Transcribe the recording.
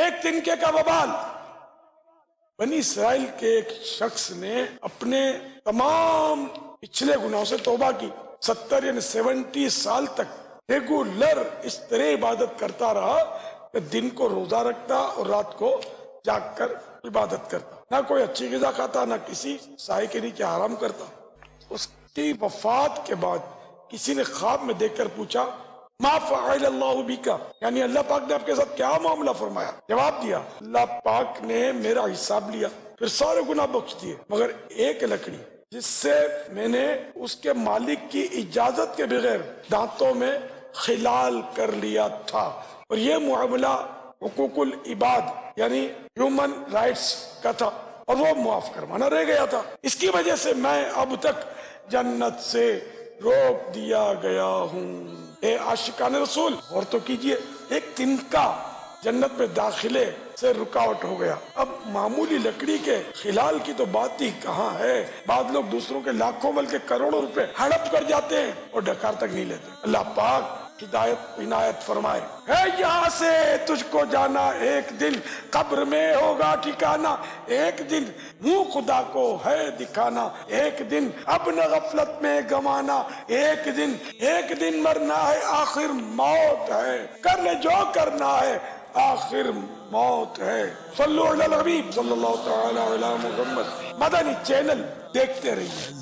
ایک تنکے کا وبال. بنی اسرائیل کے ایک شخص نے اپنے تمام پچھلے گناہوں سے توبہ کی. 70 یعنی 70 سال تک ریگولر اس طرح عبادت کرتا رہا کہ دن کو روزہ رکھتا اور رات کو جاگ کر عبادت کرتا. نہ کوئی اچھی غذا کھاتا، نہ کسی سائے کے نیچے آرام کرتا. اس کی وفات کے بعد کسی نے خواب میں دیکھ کر پوچھا ما فعل اللہ بکا، یعنی اللہ پاک نے آپ کے ساتھ کیا معاملہ فرمایا؟ جواب دیا اللہ پاک نے میرا حساب لیا، پھر سارے گناہ بخش دیے، مگر ایک لکڑی جس سے میں نے اس کے مالک کی اجازت کے بغیر دانتوں میں خلال کر لیا تھا، اور یہ معاملہ حقوق العباد یعنی ہیومن رائٹس کا تھا، اور وہ معاف کروانا رہ گیا تھا. اس کی وجہ سے میں اب تک جنت سے روک دیا گیا ہوں. اے عاشقان رسول غور تو کیجئے، ایک تنکا جنت میں داخلے سے رکاوٹ ہو گیا. اب معمولی لکڑی کے خلال کی تو بات ہی کہاں ہے. بعض لوگ دوسروں کے لاکھوں بلکہ کروڑوں روپے ہڑپ کر جاتے ہیں اور ڈکار تک نہیں لیتے. اللہ پاک ہدایت عنایت فرمائے. ہے یہاں سے تجھ کو جانا، ایک دن قبر میں ہوگا ٹھکانا، ایک دن منہ خدا کو ہے دکھانا، ایک دن اب نہ غفلت میں گوانا، ایک دن مرنا ہے آخر موت ہے، کر لے جو کرنا ہے آخر موت ہے. صلو علی الحبیب صلی اللہ تعالی علی محمد. مدنی چینل دیکھتے رہیے.